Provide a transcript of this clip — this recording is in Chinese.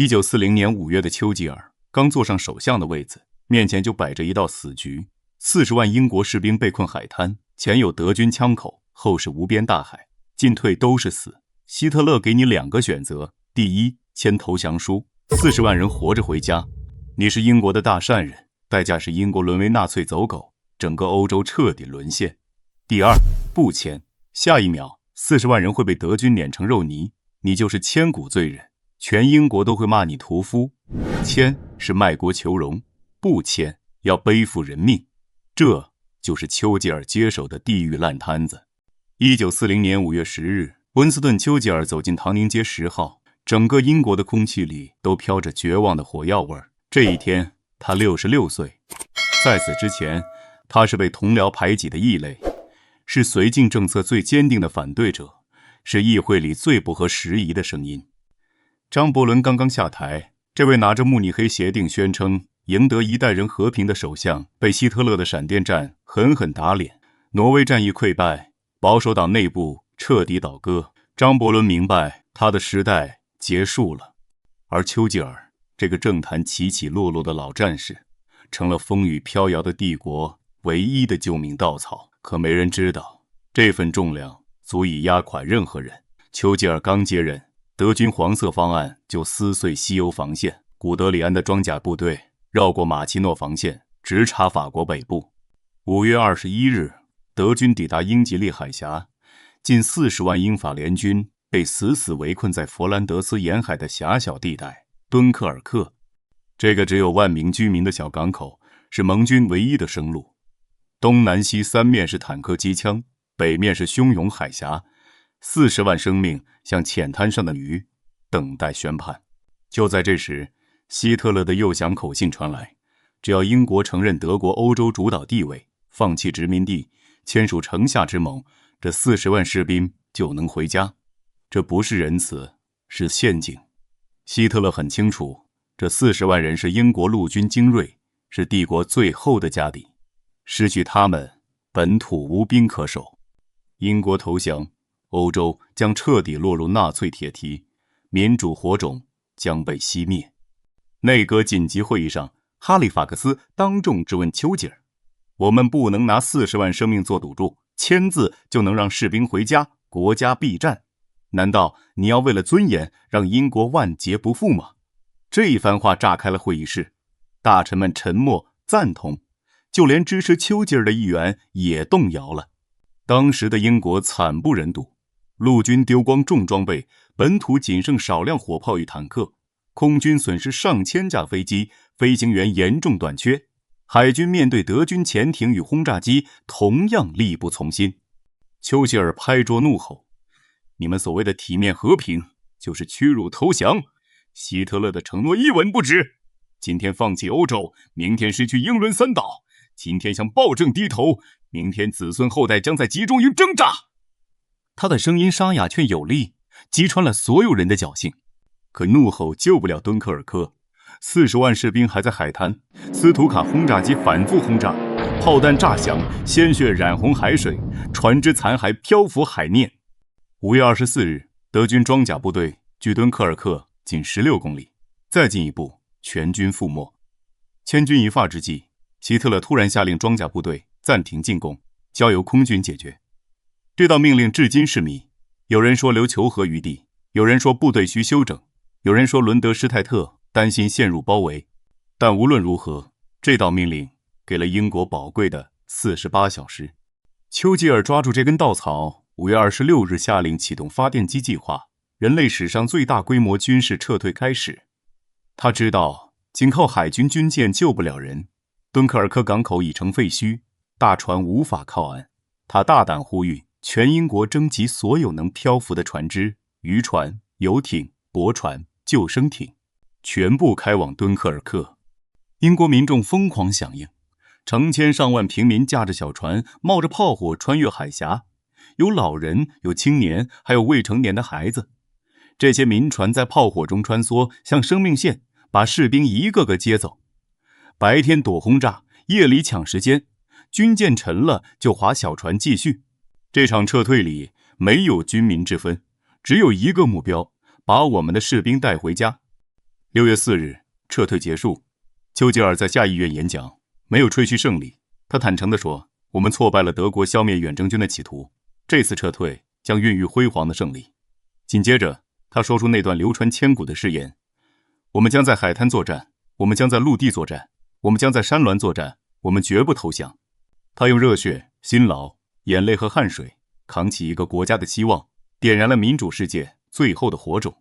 1940年5月的丘吉尔刚坐上首相的位子，面前就摆着一道死局：40万英国士兵被困海滩，前有德军枪口，后是无边大海，进退都是死。希特勒给你2个选择：第一，签投降书，40万人活着回家，你是英国的大善人，代价是英国沦为纳粹走狗，整个欧洲彻底沦陷；第二，不签，下一秒40万人会被德军碾成肉泥，你就是千古罪人，全英国都会骂你屠夫。签是卖国求荣，不签要背负人命，这就是丘吉尔接手的地狱烂摊子。1940年5月10日，温斯顿·丘吉尔走进唐宁街10号，整个英国的空气里都飘着绝望的火药味。这一天，他66岁。在此之前，他是被同僚排挤的异类，是绥靖政策最坚定的反对者，是议会里最不合时宜的声音。张伯伦刚刚下台，这位拿着慕尼黑协定宣称赢得一代人和平的首相，被希特勒的闪电战狠狠打脸，挪威战役溃败，保守党内部彻底倒戈。张伯伦明白他的时代结束了，而丘吉尔这个政坛起起落落的老战士，成了风雨飘摇的帝国唯一的救命稻草。可没人知道，这份重量足以压垮任何人。丘吉尔刚接任，德军黄色方案就撕碎西欧防线，古德里安的装甲部队绕过马奇诺防线，直插法国北部。5月21日，德军抵达英吉利海峡，近40万英法联军被死死围困在佛兰德斯沿海的狭小地带敦刻尔克。这个只有1万名居民的小港口是盟军唯一的生路，东南西3面是坦克机枪，北面是汹涌海峡，40万生命像浅滩上的鱼，等待宣判。就在这时，希特勒的诱降口信传来，只要英国承认德国欧洲主导地位，放弃殖民地，签署城下之盟，这40万士兵就能回家。这不是仁慈，是陷阱。希特勒很清楚，这40万人是英国陆军精锐，是帝国最后的家底，失去他们，本土无兵可守。英国投降，欧洲将彻底落入纳粹铁蹄，民主火种将被熄灭。内阁紧急会议上，哈利法克斯当众质问丘吉尔：我们不能拿40万生命做赌注，签字就能让士兵回家，国家必战。难道你要为了尊严让英国万劫不复吗？这一番话炸开了会议室，大臣们沉默赞同，就连支持丘吉尔的议员也动摇了。当时的英国惨不忍睹，陆军丢光重装备，本土仅剩少量火炮与坦克，空军损失上千架飞机，飞行员严重短缺，海军面对德军潜艇与轰炸机同样力不从心。丘吉尔拍桌怒吼：你们所谓的体面和平，就是屈辱投降，希特勒的承诺一文不值。今天放弃欧洲，明天失去英伦三岛，今天向暴政低头，明天子孙后代将在集中营挣扎。他的声音沙哑却有力，击穿了所有人的侥幸。可怒吼救不了敦刻尔克，40万士兵还在海滩，斯图卡轰炸机反复轰炸，炮弹炸响，鲜血染红海水，船只残骸漂浮海面。5月24日，德军装甲部队距敦刻尔克仅16公里，再进一步，全军覆没。千钧一发之际，希特勒突然下令装甲部队暂停进攻，交由空军解决。这道命令至今是谜，有人说留求和余地，有人说部队需休整，有人说伦德施泰特担心陷入包围。但无论如何，这道命令给了英国宝贵的48小时。丘吉尔抓住这根稻草，5月26日下令启动发电机计划，人类史上最大规模军事撤退开始。他知道仅靠海军军舰救不了人，敦刻尔克港口已成废墟，大船无法靠岸。他大胆呼吁全英国征集所有能漂浮的船只，渔船、游艇、驳船、救生艇，全部开往敦刻尔克。英国民众疯狂响应，成千上万平民驾着小船，冒着炮火穿越海峡，有老人，有青年，还有未成年的孩子。这些民船在炮火中穿梭，像生命线，把士兵一个个接走。白天躲轰炸，夜里抢时间，军舰沉了就划小船继续。这场撤退里没有军民之分，只有一个目标，把我们的士兵带回家。6月4日，撤退结束。丘吉尔在下议院演讲，没有吹嘘胜利。他坦诚地说：“我们挫败了德国消灭远征军的企图，这次撤退将孕育辉煌的胜利。”紧接着，他说出那段流传千古的誓言：“我们将在海滩作战，我们将在陆地作战，我们将在山峦作战，我们绝不投降。”他用热血、辛劳、眼泪和汗水扛起一个国家的希望，点燃了民主世界最后的火种。